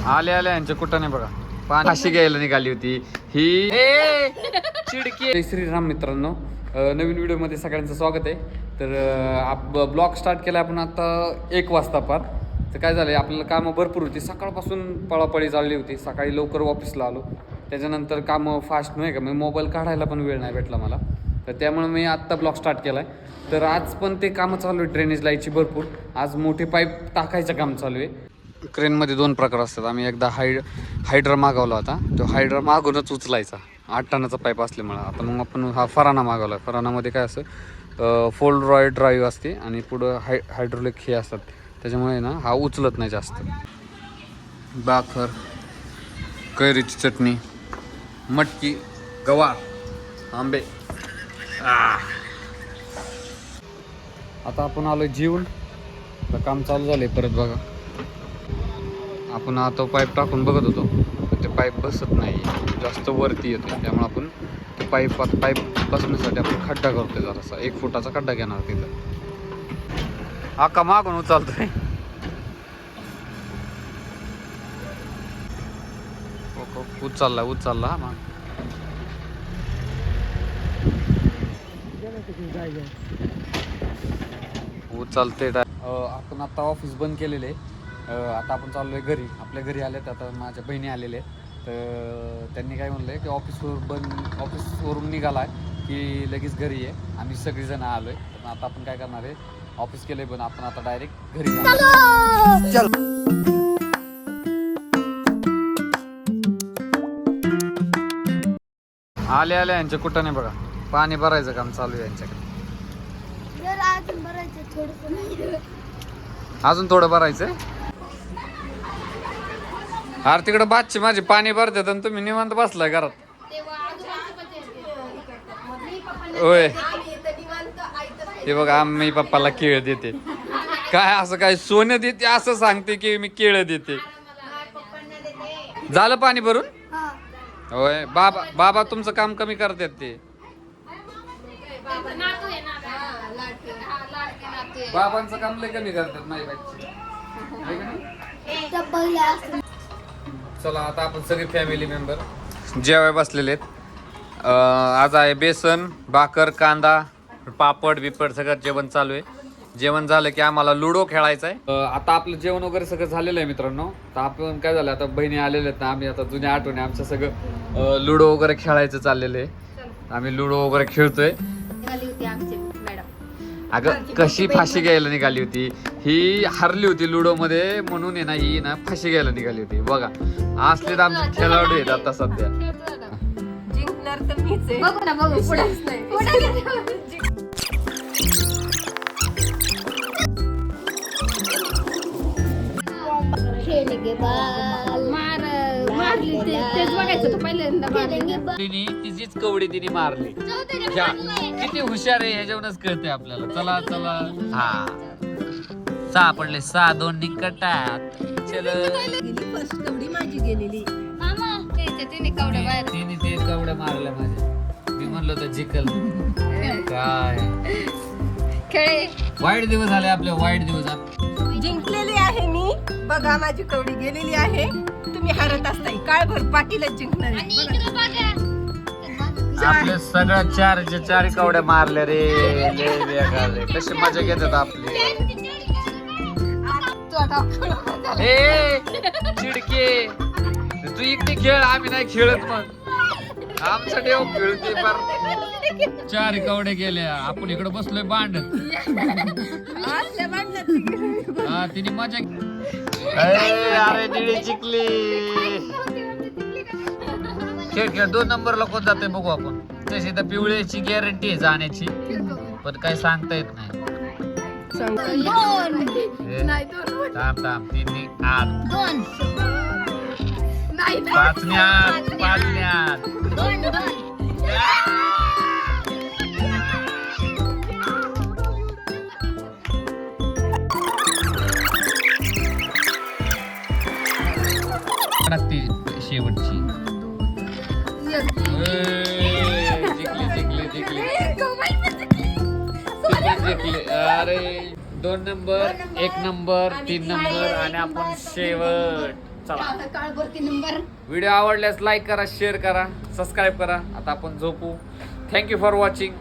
आले आले यांच्या कुठं नाही बघा. पाणी अशी घ्यायला निघाली होती ही चिडकी. श्रीराम मित्रांनो, नवीन व्हिडिओमध्ये सगळ्यांचं स्वागत आहे. तर ब्लॉग स्टार्ट केला आपण आता 1 वाजता पार. तर काय झालं, आपल्याला कामं भरपूर होती. सकाळपासून पळापळी चालली होती. सकाळी लवकर ऑफिसला आलो, त्याच्यानंतर कामं फास्ट नाही का, मी मोबाईल काढायला पण वेळ नाही भेटला मला. तर त्यामुळे मी आत्ता ब्लॉग स्टार्ट केला आहे. तर आज पण ते कामं चालू आहे, ड्रेनेज लाईटची भरपूर. आज मोठे पाईप टाकायचं काम चालू आहे. क्रेनमध्ये 2 प्रकार असतात. आम्ही एकदा हायड्रा मागवला होता, तो हायड्रा मागूनच उचलायचा 8 टनाचा पाईप असल्यामुळे. आता मग आपण हा फराना मागवला आहे. फरानामध्ये काय असं फोल्ड ड्राईव्ह असते आणि पुढं हायड्रोलिक हे असतात, त्याच्यामुळे ना हा उचलत नाही जास्त. बाखर, कैरीची चटणी, मटकी, गवार, आंबे. आता आपण आलोय जेवून. आता काम चालू झालंय परत बघा. आपण आता पाईप टाकून बघत होतो, पण ते पाईप बसत नाही, जास्त वरती येते. त्यामुळे आपण ते पाईप बसण्यासाठी आपण खड्डा करतोय, जरासा 1 फुटाचा खड्डा घेणार तिथं. आका मागून उचलतोय. उचलला हा. उचलते. आपण आता ऑफिस बंद केलेले. आता आपण चाललोय घरी. आपल्या घरी आलेत. आता माझ्या बहिणी आलेले आहेत. तर त्यांनी काय म्हणलंय की ऑफिसवरून निघालाय की लगेच घरी आहे. आम्ही सगळीजण आलोय. तर आता आपण काय करणार आहे, ऑफिस केलंय पण आपण आता डायरेक्ट घरी जाणार. आले आले यांच्या कुठं नाही बघा. पाणी भरायचं काम चालू आहे यांच्याकडे. अजून थोडं भरायचंय. अरे तिकडे बादची माझी पाणी भरतात आणि तुम्ही निवांत बसलाय घरात. होय, ते बघा आम्ही पप्पाला केळ देते. काय असं काय सोनं देते असं सांगते की मी केळ देते. झालं पाणी भरून? होय. बाबा तुमचं काम कमी करतात ते. बाबांचं काम लय कमी करतात माझ्या बाईची. चला आता आपण सगळे फॅमिली मेंबर जेवाय बसलेले आहेत. आज आहे बेसन, भाकर, कांदा, पापड बिपड सगळं जेवण चालू आहे. जेवण झालं की आम्हाला लुडो खेळायचा आहे. आता आपलं जेवण वगैरे सगळं झालेलं आहे मित्रांनो. तर आपण काय झालं, आता बहिणी आलेल्या आहेत ना, आम्ही आता जुन्या आठवणी आमचं सगळं लुडो वगैरे खेळायचं चाललेलं आहे. आम्ही लुडो वगैरे खेळतोय. अगं कशी फाशी घ्यायला निघाली होती ही, हरली होती लुडो मध्ये म्हणून आहे ना, ही ना फाशी घ्यायला निघाली होती. बघा असले तर आमचे खेळाडू आहेत आता सध्या. जिंकणार तर मीच आहे. बघू ना, बघू पुढेच नाही. तिचीच कवडी तिने मारली. किती हुशार आहे ह्याच्यावरच कळते आपल्याला. चला चला. हा 6 पडले. 6 2 निकटात. चल फर्स्ट कवडी माझी गेलेली. तिने ते कवड्या मारल्या माझ्या. मी म्हणलो तर जिकल. काय वाईट दिवस झाले आपले, वाईट दिवस. जिंकलेली आहे मी. बघा माझी कवडी गेलेली आहे. तुम्ही हरत असताय. काळभर पाटीलच जिंकणार आहे. आपले सगळं 4 कवड्या मारल्या रे. कशी मजा घेतात आपली. चिडके तू इकडे खेळ, आम्ही नाही खेळत. मग आमचा देव खेळते. 4 कवड्या गेल्या. आपण इकडे बसलोय भांडत. हा तिने मजा. अरे निळी जिंकली. खेळ 2 नंबरला कोण जाते बघू आपण. तशी तर पिवळ्याची गॅरंटी आहे जाण्याची, पण काही सांगता येत नाही. थांब 3 8 5 शेवटची. जिंकली. अरे 2 नंबर, 1 नंबर, 3 नंबर आणि आपण शेवट. चला काळभरती नंबर. व्हिडिओ आवडल्यास लाईक करा, शेअर करा, सबस्क्राईब करा. आता आपण झोपू. Thank you for watching.